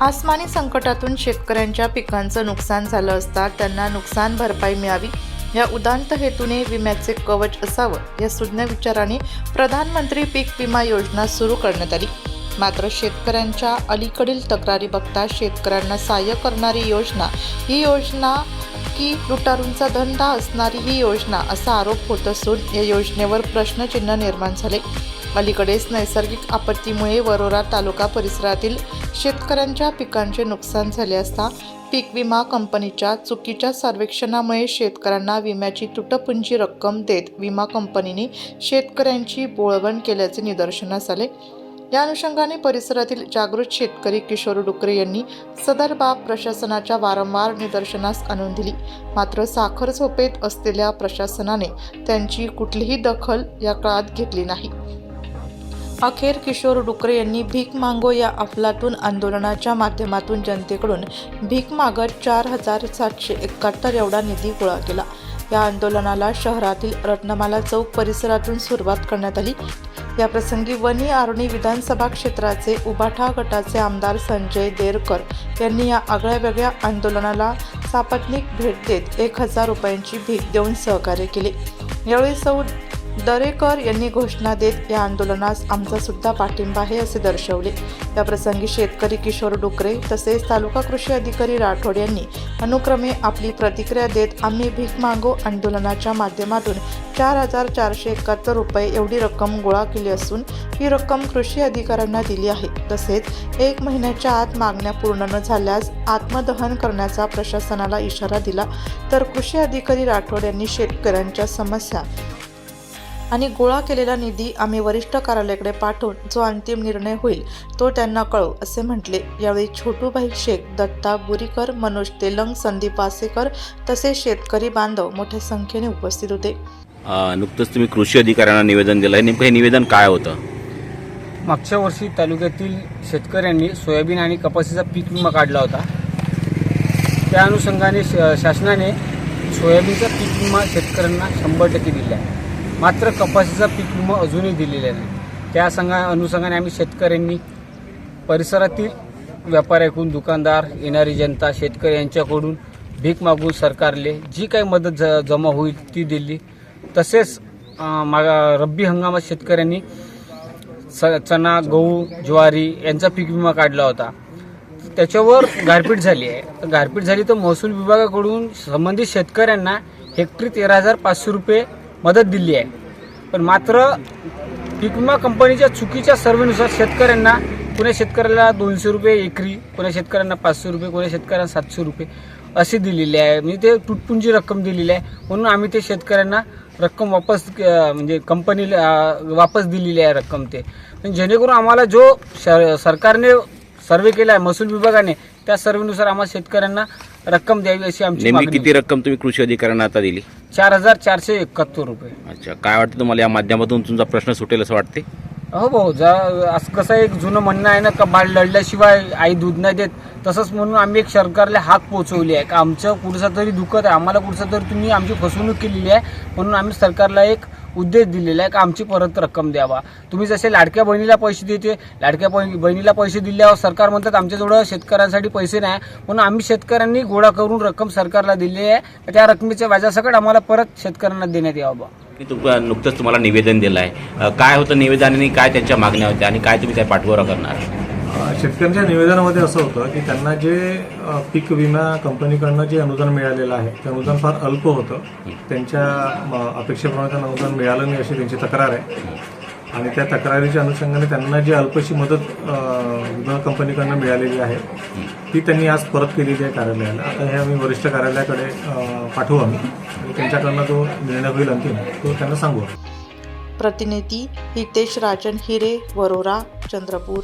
आसमानी संकटातून शेतकऱ्यांच्या पिकांचं नुकसान झालं असता त्यांना नुकसान भरपाई मिळावी या उदात्त हेतूने विम्याचे कवच असावं या सुज्ञ विचाराने प्रधानमंत्री पीक विमा योजना सुरू करण्यात आली। मात्र शेतकऱ्यांच्या अलीकडील तक्रारी बघता शेतकऱ्यांना सहाय्य करणारी ही योजना की लुटारूंचा धंदा असणारी ही योजना असा आरोप होत असून या योजनेवर प्रश्नचिन्ह निर्माण झाले। अलीकडेच नैसर्गिक आपत्तीमुळे वरोरा तालुका परिसरातील शेतकऱ्यांच्या पिकांचे नुकसान झाले असता पीक विमा कंपनीच्या चुकीच्या सर्वेक्षणामुळे शेतकऱ्यांना विम्याची तुटपुंजी रक्कम देत विमा कंपनीने शेतकऱ्यांची बोळवण केल्याचे निदर्शनास आले। या अनुषंगाने परिसरातील जागृत शेतकरी किशोर डुकरे यांनी सदर बाब प्रशासनाच्या वारंवार निदर्शनास आणून दिली। मात्र साखर झोपेत असलेल्या प्रशासनाने त्यांची कुठलीही दखल या काळात घेतली नाही। अखेर किशोर डुकरे यांनी भीक मागो या अफलातून आंदोलनाच्या माध्यमातून जनतेकडून भीक मागत 4,771 एवढा निधी गोळा केला। या आंदोलनाला शहरातील रत्नमाला चौक परिसरातून सुरुवात करण्यात आली। या प्रसंगी वनी आर्णी विधानसभा क्षेत्राचे उबाठा गटाचे आमदार संजय देरकर यांनी या आगळ्यावेगळ्या आंदोलनाला सापत्निक भेट देत 1,000 रुपयांची भीक देऊन सहकार्य केले। यावेळी सौ दरेकर यांनी घोषणा देत या आंदोलनास आमचा सुद्धा पाठिंबा आहे असे दर्शवले। या प्रसंगी शेतकरी किशोर डुकरे तसेच तालुका कृषी अधिकारी राठोड यांनी अनुक्रमे आपली प्रतिक्रिया देत आम्ही भीक मागो आंदोलनाच्या माध्यमातून 4,471 रुपये एवढी रक्कम गोळा केली असून ही रक्कम कृषी अधिकाऱ्यांना दिली आहे। तसेच 1 महिन्याच्या आत मागण्या पूर्ण न झाल्यास आत्मदहन करण्याचा प्रशासनाला इशारा दिला। तर कृषी अधिकारी राठोड यांनी शेतकऱ्यांच्या समस्या आणि गोळा केलेला निधी आम्ही वरिष्ठ कार्यालयाकडे पाठवून जो अंतिम निर्णय होईल तो त्यांना कळवू असे म्हटले। यावेळी छोटूभाई शेख, दत्ता बुरीकर, मनोज तेलंग, संदीप वासेकर तसेच शेतकरी बांधव मोठ्या संख्येने उपस्थित होते। नुकतंच तुम्ही कृषी अधिकाऱ्यांना निवेदन दिलं आहे, नेमकं हे निवेदन काय होतं? मागच्या वर्षी तालुक्यातील शेतकऱ्यांनी सोयाबीन आणि कपाशीचा पीक विमा काढला होता। त्या अनुषंगाने शासनाने सोयाबीनचा पीक विमा शेतकऱ्यांना 100% दिला आहे, मात्र कपाशीचा पीक विमा अजूनही दिलेला नाही। त्या अनुषंगाने आम्ही शेतकऱ्यांनी परिसरातील व्यापाऱ्याकडून, दुकानदार, येणारी जनता, शेतकरी यांच्याकडून भीक मागून सरकारले जी काही मदत जमा होईल ती दिली। तसेच रब्बी हंगामात शेतकऱ्यांनी चणा, गहू, ज्वारी यांचा पीक विमा काढला होता। त्याच्यावर गारपीट झाली आहे। गारपीट झाली तर महसूल विभागाकडून संबंधित शेतकऱ्यांना हेक्टरी 13,500 रुपये मदत दिली आहे। पण मात्र पीक विमा कंपनीच्या चुकीच्या सर्व्हेनुसार शेतकऱ्यांना कोण्या शेतकऱ्याला 200 रुपये एकरी, कोण्या शेतकऱ्यांना 500 रुपये, कोण्या शेतकऱ्यांना 700 रुपये अशी दिलेली आहे। म्हणजे ते तुटपुंजी रक्कम दिलेली आहे। म्हणून आम्ही ते शेतकऱ्यांना रक्कम वापस म्हणजे कंपनीला वापस दिलेली आहे रक्कम ते, जेणेकरून आम्हाला जो सरकारने सर्वे केला आहे महसूल विभागाने त्या सर्वेनुसार आम्हाला शेतकऱ्यांना रक्कम द्यावी अशी आमची मागणी। किती रक्कम तुम्ही कृषी अधिकाऱ्यांना आता दिली? 4,471 रुपये। अच्छा, काय वाटतं तुम्हाला या माध्यमातून तुमचा प्रश्न सुटेल असं वाटते? हो भाऊ, असं कसं एक जुनं म्हणणं आहे ना का बाळ लढल्याशिवाय आई दूध नाही देत, तसंच म्हणून आम्ही एक सरकारला हाक पोहोचवली आहे का आमचं कुठचं तरी दुखत आहे, आम्हाला कुठचं तरी तुम्ही आमची फसवणूक केलेली आहे, म्हणून आम्ही सरकारला एक उद्देश दिलेला आहे का आमची परत रक्कम द्यावा। तुम्ही जसे लाडक्या बहिणीला पैसे देते, लाडक्या बहिणीला पैसे दिल्यावर सरकार म्हणतात आमच्याजवळ शेतकऱ्यांसाठी पैसे नाही, म्हणून आम्ही शेतकऱ्यांनी गोळा करून रक्कम सरकारला दिली आहे। त्या रकमेच्या व्याजासकट आम्हाला परत शेतकऱ्यांना देण्यात यावं। नुकतंच तुम्हाला निवेदन दिलं आहे, काय होतं निवेदन आणि काय त्यांच्या मागण्या होत्या आणि काय तुम्ही काय पाठपुरावा करणार? शेतकऱ्यांच्या निवेदनामध्ये असं होतं की त्यांना जे पीक विमा कंपनीकडनं जे अनुदान मिळालेलं आहे ते अनुदान फार अल्प होतं, त्यांच्या अपेक्षेप्रमाणे त्यांना अनुदान मिळालं नाही अशी त्यांची तक्रार आहे। आणि त्या तक्रारीच्या अनुषंगाने त्यांना जी अल्पशी मदत विमा कंपनीकडनं मिळालेली आहे ती त्यांनी आज परत केलेली आहे कार्यालयाला। आता हे आम्ही वरिष्ठ कार्यालयाकडे पाठवू आम्ही आणि त्यांच्याकडनं जो निर्णय होईल अंतिम तो त्यांना सांगू। प्रतिनिधी हितेश राजन हिरे, वरोरा, चंद्रपूर।